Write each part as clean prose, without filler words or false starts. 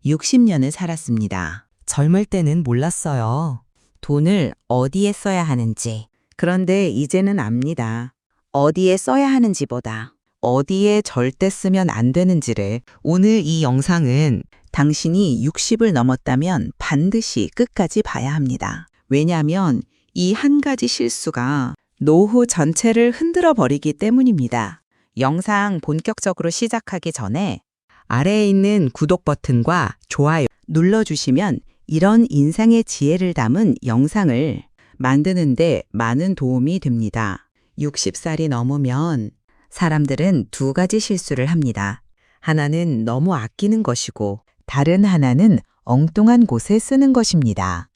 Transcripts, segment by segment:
60년을 살았습니다. 젊을 때는 몰랐어요. 돈을 어디에 써야 하는지. 그런데 이제는 압니다. 어디에 써야 하는지보다 어디에 절대 쓰면 안 되는지를. 오늘 이 영상은 당신이 60을 넘었다면 반드시 끝까지 봐야 합니다. 왜냐하면 이 한 가지 실수가 노후 전체를 흔들어 버리기 때문입니다. 영상 본격적으로 시작하기 전에 아래에 있는 구독 버튼과 좋아요 눌러주시면 이런 인생의 지혜를 담은 영상을 만드는데 많은 도움이 됩니다. 60살이 넘으면 사람들은 두 가지 실수를 합니다. 하나는 너무 아끼는 것이고 다른 하나는 엉뚱한 곳에 쓰는 것입니다.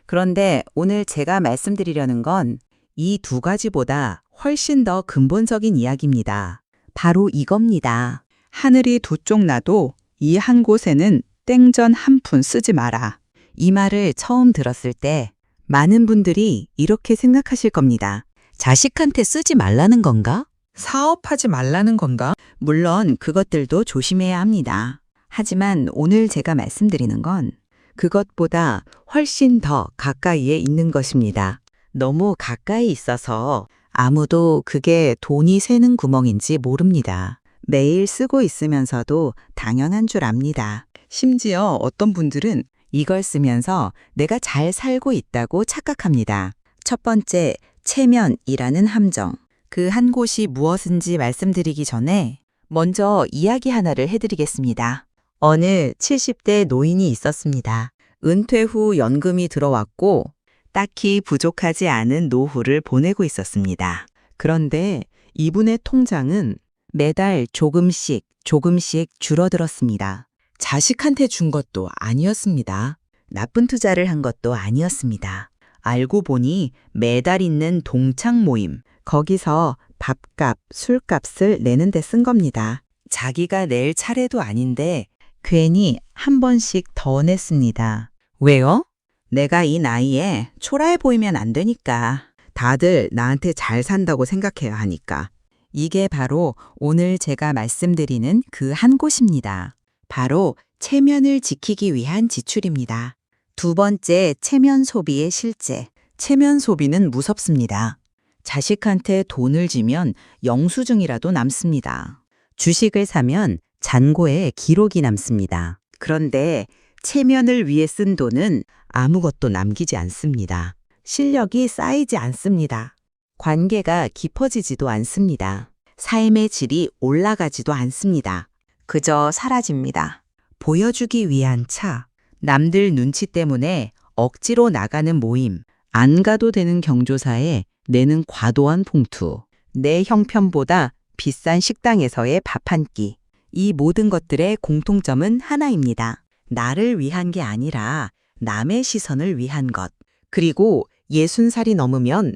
그런데 오늘 제가 말씀드리려는 건 이 두 가지보다 훨씬 더 근본적인 이야기입니다. 바로 이겁니다. 하늘이 두 쪽 나도 이 한 곳에는 땡전 한 푼 쓰지 마라. 이 말을 처음 들었을 때 많은 분들이 이렇게 생각하실 겁니다. 자식한테 쓰지 말라는 건가? 사업하지 말라는 건가? 물론 그것들도 조심해야 합니다. 하지만 오늘 제가 말씀드리는 건 그것보다 훨씬 더 가까이에 있는 것입니다. 너무 가까이 있어서 아무도 그게 돈이 새는 구멍인지 모릅니다. 매일 쓰고 있으면서도 당연한 줄 압니다. 심지어 어떤 분들은 이걸 쓰면서 내가 잘 살고 있다고 착각합니다. 첫 번째, 체면이라는 함정. 그 한 곳이 무엇인지 말씀드리기 전에 먼저 이야기 하나를 해드리겠습니다. 어느 70대 노인이 있었습니다. 은퇴 후 연금이 들어왔고 딱히 부족하지 않은 노후를 보내고 있었습니다. 그런데 이분의 통장은 매달 조금씩 줄어들었습니다. 자식한테 준 것도 아니었습니다. 나쁜 투자를 한 것도 아니었습니다. 알고 보니 매달 있는 동창 모임, 거기서 밥값, 술값을 내는 데 쓴 겁니다. 자기가 낼 차례도 아닌데 괜히 한 번씩 더 냈습니다. 왜요? 내가 이 나이에 초라해 보이면 안 되니까. 다들 나한테 잘 산다고 생각해야 하니까. 이게 바로 오늘 제가 말씀드리는 그 한 곳입니다. 바로 체면을 지키기 위한 지출입니다. 두 번째, 체면 소비의 실제. 체면 소비는 무섭습니다. 자식한테 돈을 지면 영수증이라도 남습니다. 주식을 사면 잔고에 기록이 남습니다. 그런데 체면을 위해 쓴 돈은 아무것도 남기지 않습니다. 실력이 쌓이지 않습니다. 관계가 깊어지지도 않습니다. 삶의 질이 올라가지도 않습니다. 그저 사라집니다. 보여주기 위한 차, 남들 눈치 때문에 억지로 나가는 모임, 안 가도 되는 경조사에 내는 과도한 봉투, 내 형편보다 비싼 식당에서의 밥 한 끼. 이 모든 것들의 공통점은 하나입니다. 나를 위한 게 아니라 남의 시선을 위한 것. 그리고 60살이 넘으면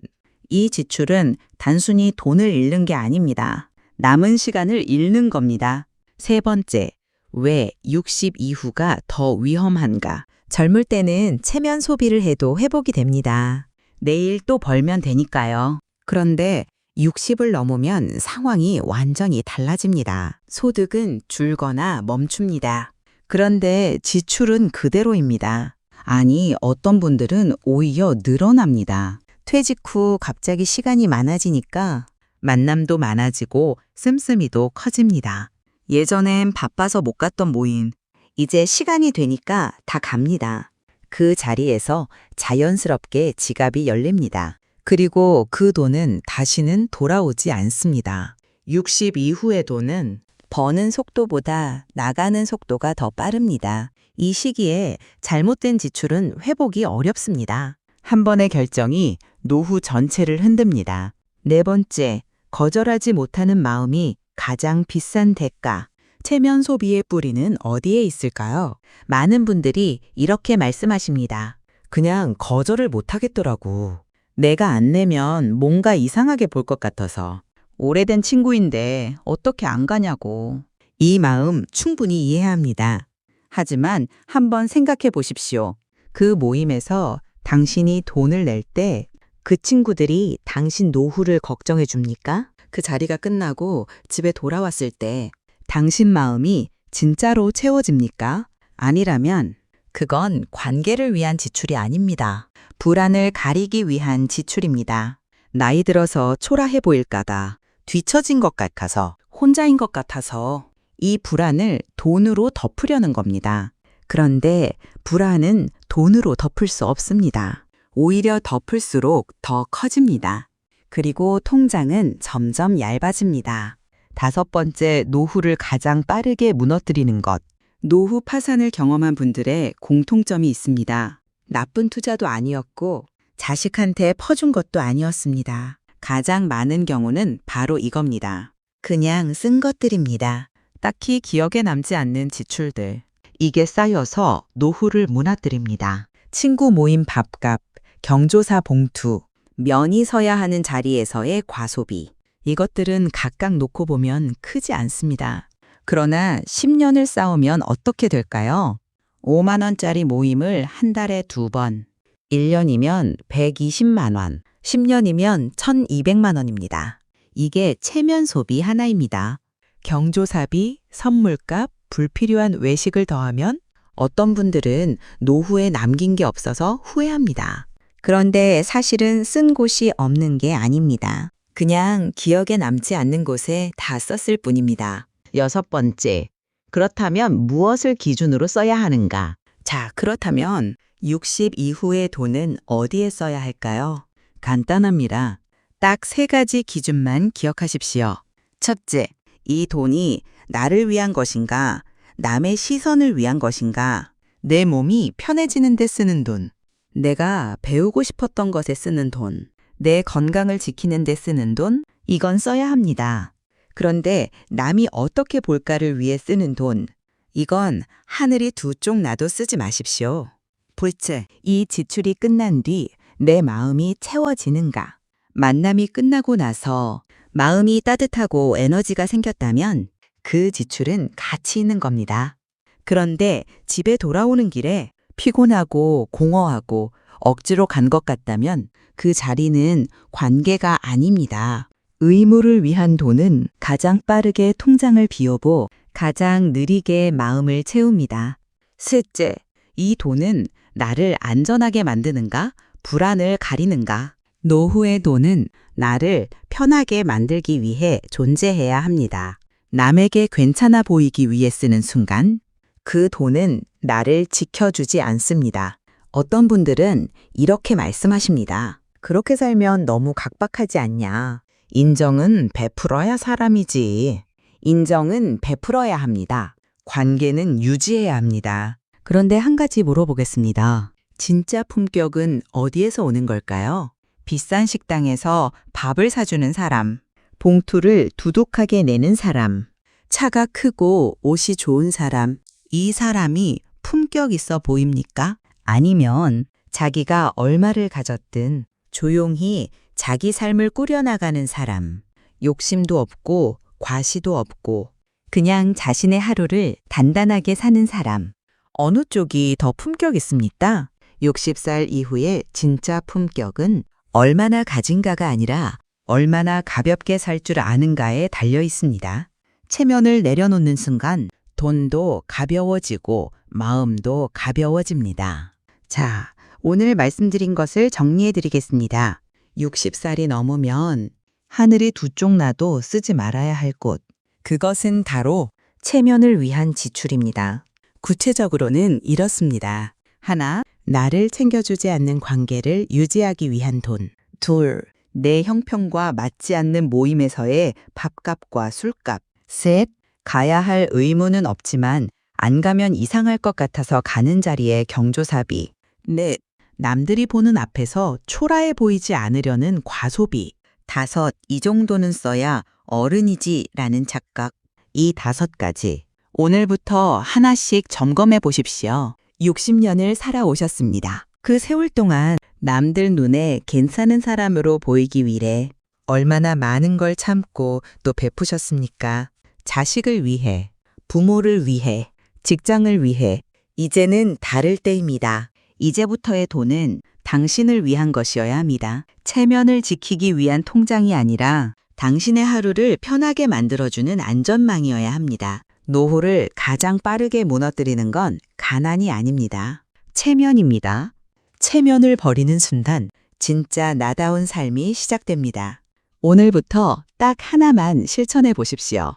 이 지출은 단순히 돈을 잃는 게 아닙니다. 남은 시간을 잃는 겁니다. 세 번째, 왜 60 이후가 더 위험한가? 젊을 때는 체면 소비를 해도 회복이 됩니다. 내일 또 벌면 되니까요. 그런데 60을 넘으면 상황이 완전히 달라집니다. 소득은 줄거나 멈춥니다. 그런데 지출은 그대로입니다. 아니, 어떤 분들은 오히려 늘어납니다. 퇴직 후 갑자기 시간이 많아지니까 만남도 많아지고 씀씀이도 커집니다. 예전엔 바빠서 못 갔던 모임, 이제 시간이 되니까 다 갑니다. 그 자리에서 자연스럽게 지갑이 열립니다. 그리고 그 돈은 다시는 돌아오지 않습니다. 60 이후의 돈은 버는 속도보다 나가는 속도가 더 빠릅니다. 이 시기에 잘못된 지출은 회복이 어렵습니다. 한 번의 결정이 노후 전체를 흔듭니다. 네 번째, 거절하지 못하는 마음이 가장 비싼 대가. 체면 소비의 뿌리는 어디에 있을까요? 많은 분들이 이렇게 말씀하십니다. 그냥 거절을 못하겠더라고. 내가 안 내면 뭔가 이상하게 볼 것 같아서. 오래된 친구인데 어떻게 안 가냐고. 이 마음 충분히 이해합니다. 하지만 한번 생각해 보십시오. 그 모임에서 당신이 돈을 낼 때 그 친구들이 당신 노후를 걱정해 줍니까? 그 자리가 끝나고 집에 돌아왔을 때 당신 마음이 진짜로 채워집니까? 아니라면 그건 관계를 위한 지출이 아닙니다. 불안을 가리기 위한 지출입니다. 나이 들어서 초라해 보일까봐, 뒤처진 것 같아서, 혼자인 것 같아서 이 불안을 돈으로 덮으려는 겁니다. 그런데 불안은 돈으로 덮을 수 없습니다. 오히려 덮을수록 더 커집니다. 그리고 통장은 점점 얇아집니다. 5번째, 노후를 가장 빠르게 무너뜨리는 것. 노후 파산을 경험한 분들의 공통점이 있습니다. 나쁜 투자도 아니었고 자식한테 퍼준 것도 아니었습니다. 가장 많은 경우는 바로 이겁니다. 그냥 쓴 것들입니다. 딱히 기억에 남지 않는 지출들. 이게 쌓여서 노후를 무너뜨립니다. 친구 모임 밥값, 경조사 봉투, 면이 서야 하는 자리에서의 과소비. 이것들은 각각 놓고 보면 크지 않습니다. 그러나 10년을 쌓으면 어떻게 될까요? 5만 원짜리 모임을 한 달에 2번. 1년이면 120만 원. 10년이면 1,200만 원입니다. 이게 체면 소비 하나입니다. 경조사비, 선물값, 불필요한 외식을 더하면 어떤 분들은 노후에 남긴 게 없어서 후회합니다. 그런데 사실은 쓴 곳이 없는 게 아닙니다. 그냥 기억에 남지 않는 곳에 다 썼을 뿐입니다. 6번째, 그렇다면 무엇을 기준으로 써야 하는가? 자, 그렇다면 60 이후의 돈은 어디에 써야 할까요? 간단합니다. 딱 3가지 기준만 기억하십시오. 첫째, 이 돈이 나를 위한 것인가, 남의 시선을 위한 것인가, 내 몸이 편해지는 데 쓰는 돈, 내가 배우고 싶었던 것에 쓰는 돈, 내 건강을 지키는 데 쓰는 돈, 이건 써야 합니다. 그런데 남이 어떻게 볼까를 위해 쓰는 돈, 이건 하늘이 두 쪽 나도 쓰지 마십시오. 둘째, 이 지출이 끝난 뒤 내 마음이 채워지는가? 만남이 끝나고 나서 마음이 따뜻하고 에너지가 생겼다면 그 지출은 가치 있는 겁니다. 그런데 집에 돌아오는 길에 피곤하고 공허하고 억지로 간 것 같다면 그 자리는 관계가 아닙니다. 의무를 위한 돈은 가장 빠르게 통장을 비우고 가장 느리게 마음을 채웁니다. 셋째, 이 돈은 나를 안전하게 만드는가, 불안을 가리는가? 노후의 돈은 나를 편하게 만들기 위해 존재해야 합니다. 남에게 괜찮아 보이기 위해 쓰는 순간 그 돈은 나를 지켜주지 않습니다. 어떤 분들은 이렇게 말씀하십니다. 그렇게 살면 너무 각박하지 않냐? 인정은 베풀어야 사람이지. 인정은 베풀어야 합니다. 관계는 유지해야 합니다. 그런데 한 가지 물어보겠습니다. 진짜 품격은 어디에서 오는 걸까요? 비싼 식당에서 밥을 사주는 사람, 봉투를 두둑하게 내는 사람, 차가 크고 옷이 좋은 사람, 이 사람이 품격 있어 보입니까? 아니면 자기가 얼마를 가졌든 조용히 자기 삶을 꾸려나가는 사람, 욕심도 없고 과시도 없고 그냥 자신의 하루를 단단하게 사는 사람, 어느 쪽이 더 품격 있습니까? 60살 이후의 진짜 품격은 얼마나 가진가가 아니라 얼마나 가볍게 살 줄 아는가에 달려 있습니다. 체면을 내려놓는 순간 돈도 가벼워지고 마음도 가벼워집니다. 자, 오늘 말씀드린 것을 정리해 드리겠습니다. 60살이 넘으면 하늘이 두 쪽 나도 쓰지 말아야 할 곳. 그것은 바로 체면을 위한 지출입니다. 구체적으로는 이렇습니다. 하나, 나를 챙겨주지 않는 관계를 유지하기 위한 돈. 둘, 내 형편과 맞지 않는 모임에서의 밥값과 술값. 셋, 가야 할 의무는 없지만 안 가면 이상할 것 같아서 가는 자리에 경조사비. 넷, 남들이 보는 앞에서 초라해 보이지 않으려는 과소비. 다섯, 이 정도는 써야 어른이지 라는 착각. 이 5가지. 오늘부터 하나씩 점검해 보십시오. 60년을 살아오셨습니다. 그 세월 동안 남들 눈에 괜찮은 사람으로 보이기 위해 얼마나 많은 걸 참고 또 베푸셨습니까? 자식을 위해, 부모를 위해, 직장을 위해. 이제는 다를 때입니다. 이제부터의 돈은 당신을 위한 것이어야 합니다. 체면을 지키기 위한 통장이 아니라 당신의 하루를 편하게 만들어주는 안전망이어야 합니다. 노후를 가장 빠르게 무너뜨리는 건 가난이 아닙니다. 체면입니다. 체면을 버리는 순간 진짜 나다운 삶이 시작됩니다. 오늘부터 딱 하나만 실천해 보십시오.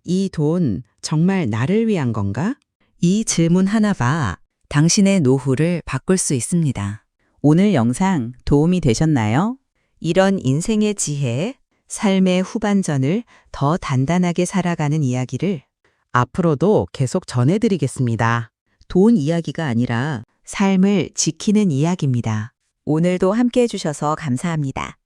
이 돈 정말 나를 위한 건가? 이 질문 하나가 당신의 노후를 바꿀 수 있습니다. 오늘 영상 도움이 되셨나요? 이런 인생의 지혜, 삶의 후반전을 더 단단하게 살아가는 이야기를 앞으로도 계속 전해드리겠습니다. 돈 이야기가 아니라 삶을 지키는 이야기입니다. 오늘도 함께 해주셔서 감사합니다.